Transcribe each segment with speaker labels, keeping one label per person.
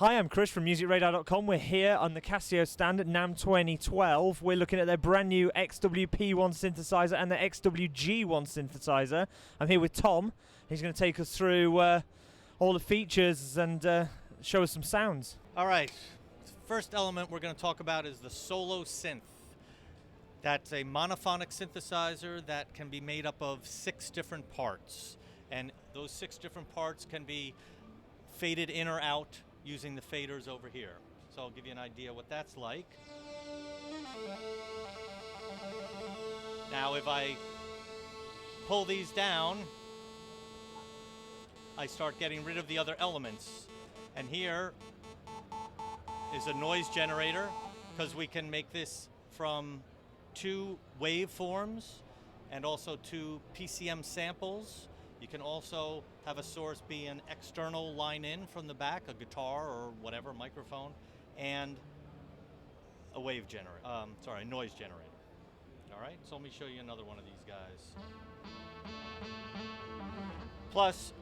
Speaker 1: Hi, I'm Chris from MusicRadar.com. We're here on the Casio stand at NAMM 2012. We're looking at their brand new XW-P1 synthesizer and the XW-G1 synthesizer. I'm here with Tom. He's going to take us through all the features and show us some sounds.
Speaker 2: All right, first element we're going to talk about is the solo synth. That's a monophonic synthesizer that can be made up of 6 different parts. And those 6 different parts can be faded in or out using the faders over here. So I'll give you an idea what that's like. Now if I pull these down, I start getting rid of the other elements. And here is a noise generator, because we can make this from 2 waveforms and also 2 PCM samples. You can also have a source be an external line in from the back, a guitar or whatever, microphone, and a wave generator, a noise generator. All right, so let me show you another one of these guys. Plus,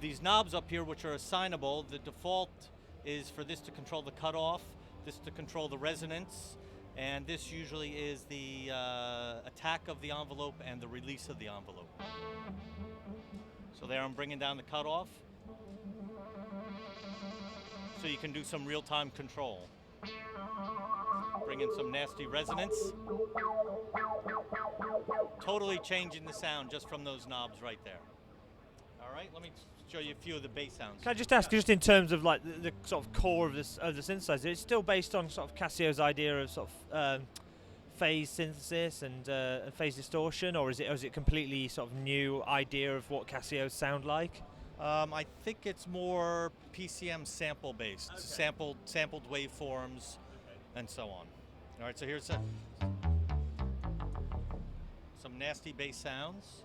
Speaker 2: these knobs up here, which are assignable, the default is for this to control the cutoff, this to control the resonance, and this usually is the attack of the envelope and the release of the envelope. So there I'm bringing down the cutoff, so you can do some real-time control. Bring in some nasty resonance. Totally changing the sound just from those knobs right there. All right, let me show you a few of the bass sounds.
Speaker 1: Can I just ask, just in terms of like the sort of core of this of the synthesizer, it's still based on sort of Casio's idea of sort of phase synthesis and phase distortion, or is it completely sort of new idea of what Casios sound like?
Speaker 2: I think it's more PCM sample based, okay. Sampled waveforms, and so on. All right, so here's some nasty bass sounds.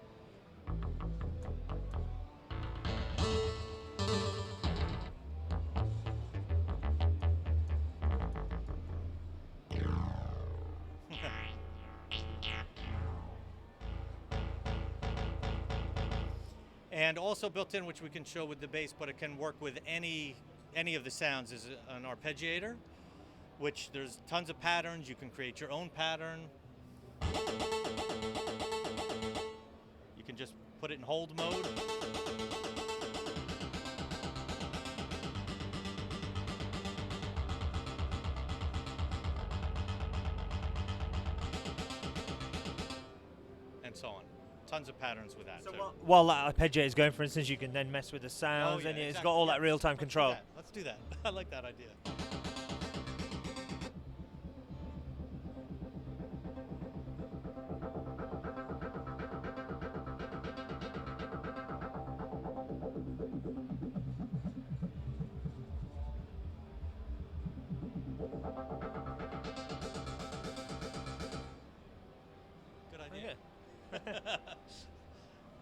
Speaker 2: And also built in, which we can show with the bass, but it can work with any of the sounds, is an arpeggiator, which there's tons of patterns. You can create your own pattern. You can just put it in hold mode. And so on. Tons of patterns with that.
Speaker 1: So while that arpeggiator is going, for instance, you can then mess with the sounds, and
Speaker 2: exactly.
Speaker 1: It's got all that real-time control.
Speaker 2: Let's do that. I like that idea. Good idea.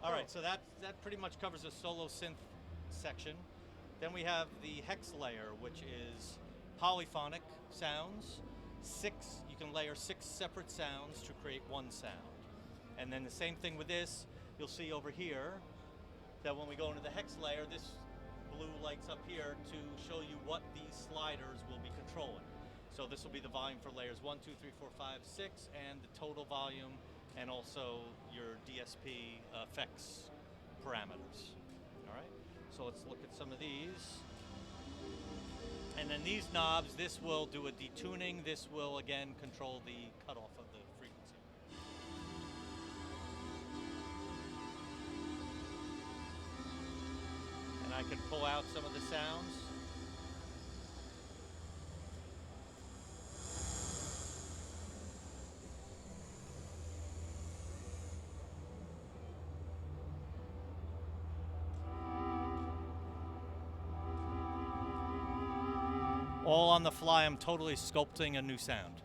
Speaker 2: All right, so that pretty much covers the solo synth section. Then we have the hex layer, which is polyphonic sounds. You can layer 6 separate sounds to create one sound. And then the same thing with this, you'll see over here that when we go into the hex layer, this blue lights up here to show you what these sliders will be controlling. So this will be the volume for layers 1, 2, 3, 4, 5, 6, and the total volume, and also your DSP effects parameters. All right, so let's look at some of these. And then these knobs, this will do a detuning. This will again control the cutoff of the frequency. And I can pull out some of the sounds. All on the fly, I'm totally sculpting a new sound.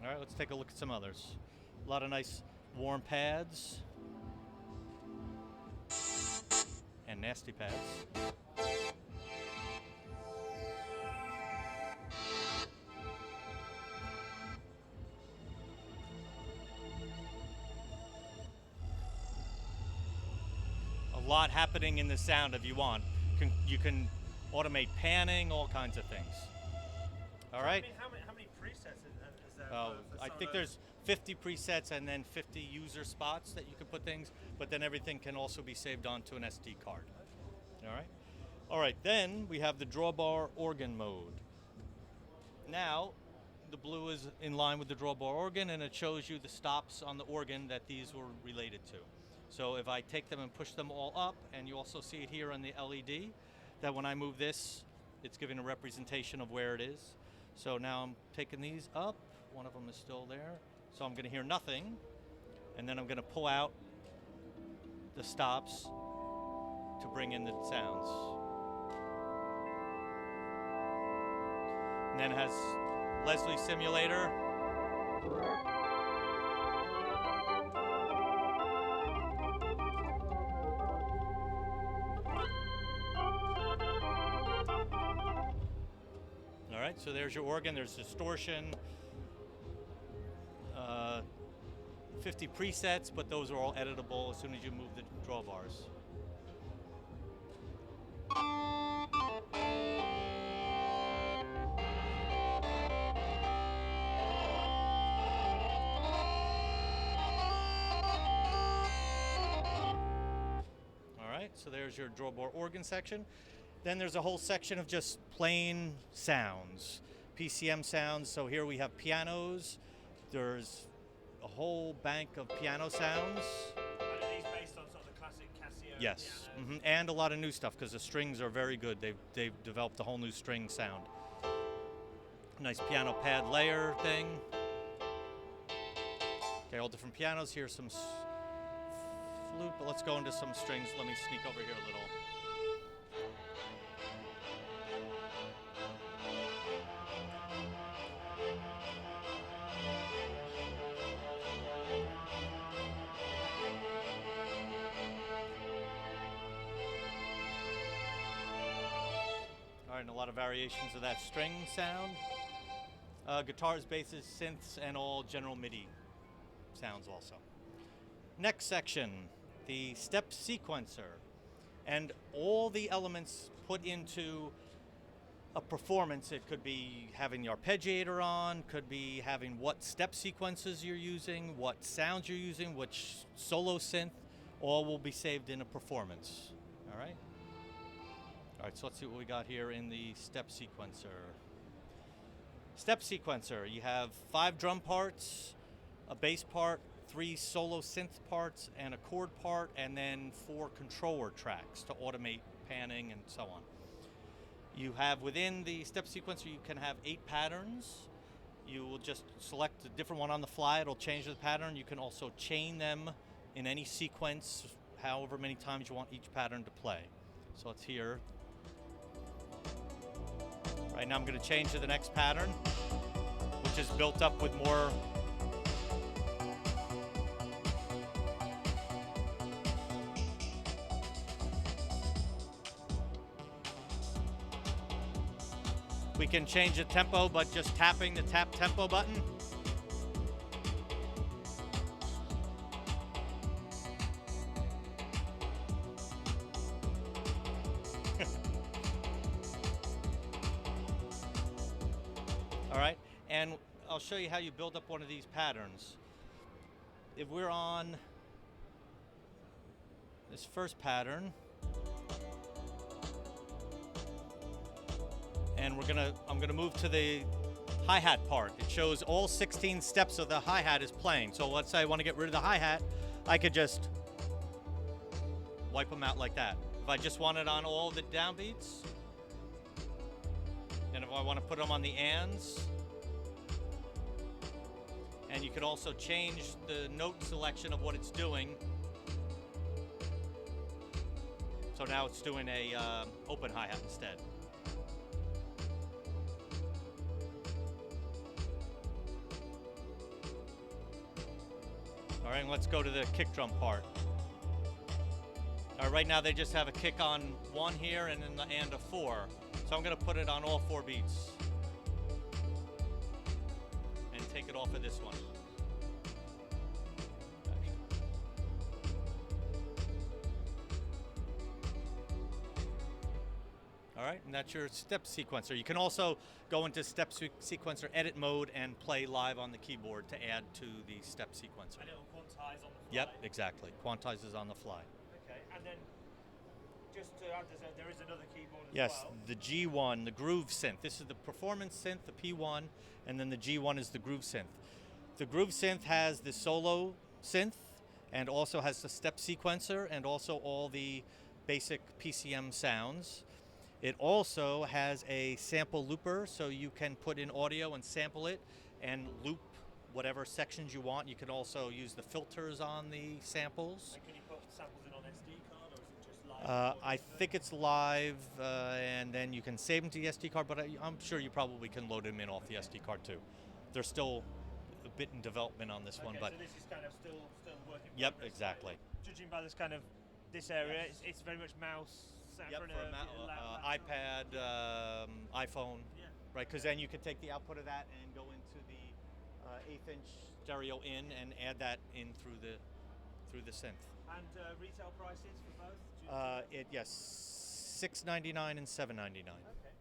Speaker 2: All right, let's take a look at some others. A lot of nice warm pads. And nasty pads. A lot happening in the sound if you want. You can automate panning, all kinds of things. All right.
Speaker 1: I mean, how many presets is there?
Speaker 2: I think there's 50 presets and then 50 user spots that you can put things, but then everything can also be saved onto an SD card. All right. All right. Then we have the drawbar organ mode. Now, the blue is in line with the drawbar organ, and it shows you the stops on the organ that these were related to. So if I take them and push them all up, and you also see it here on the LED, that when I move this, it's giving a representation of where it is. So now I'm taking these up. One of them is still there. So I'm going to hear nothing, and then I'm going to pull out the stops to bring in the sounds. And then it has Leslie simulator. All right, so there's your organ. There's distortion, 50 presets, but those are all editable as soon as you move the drawbars. So there's your drawbar organ section. Then there's a whole section of just plain sounds, PCM sounds. So here we have pianos. There's a whole bank of piano sounds.
Speaker 1: Are these based on sort of the classic Casio?
Speaker 2: Yes, and a lot of new stuff because the strings are very good. They've developed a whole new string sound. Nice piano pad layer thing. Okay, all different pianos. Here's some flute, but let's go into some strings. Let me sneak over here a little. All right, and a lot of variations of that string sound. Guitars, basses, synths, and all general MIDI sounds also. Next section, the step sequencer, and all the elements put into a performance. It could be having the arpeggiator on, could be having what step sequences you're using, what sounds you're using, which solo synth, all will be saved in a performance. All right? All right, so let's see what we got here in the step sequencer. Step sequencer, you have 5 drum parts, a bass part, 3 solo synth parts, and a chord part, and then 4 controller tracks to automate panning and so on. You have within the step sequencer, you can have 8 patterns. You will just select a different one on the fly. It'll change the pattern. You can also chain them in any sequence, however many times you want each pattern to play. So it's here. Right now I'm going to change to the next pattern, which is built up with more we can change the tempo, but just tapping the tap tempo button. All right, and I'll show you how you build up one of these patterns. If we're on this first pattern, and I'm gonna move to the hi-hat part. It shows all 16 steps of the hi-hat is playing. So let's say I want to get rid of the hi-hat, I could just wipe them out like that. If I just want it on all the downbeats, and if I want to put them on the ands, and you can also change the note selection of what it's doing. So now it's doing a open hi-hat instead. All right, and let's go to the kick drum part. All right, right now they just have a kick on 1 here and then the and a 4. So I'm gonna put it on all 4 beats and take it off of this one. All right. right, and that's your step sequencer. You can also go into step sequencer edit mode and play live on the keyboard to add to the step sequencer.
Speaker 1: And it'll quantize on the fly.
Speaker 2: Yep, exactly. Quantizes on the fly.
Speaker 1: Okay, and then just to add, there is another keyboard as
Speaker 2: Yes,
Speaker 1: well.
Speaker 2: the G1, the Groove Synth. This is the performance synth, the P1, and then the G1 is the Groove Synth. The Groove Synth has the solo synth and also has the step sequencer and also all the basic PCM sounds. It also has a sample looper, so you can put in audio and sample it and loop whatever sections you want. You can also use the filters on the samples.
Speaker 1: And can you put samples in on SD card, or is it just live?
Speaker 2: I think it's live, and then you can save them to the SD card, but I'm sure you probably can load them in off the SD card too. They're still a bit in development on this one, but
Speaker 1: so this is kind of still working.
Speaker 2: Yep, exactly.
Speaker 1: Judging by this area, it's very much mouse.
Speaker 2: Yep, for iPad, iPhone, right? Because then you can take the output of that and go into the 1/8-inch stereo in and add that in through the synth.
Speaker 1: And retail prices for both?
Speaker 2: Yes, $6.99 and $7.99.
Speaker 1: Okay.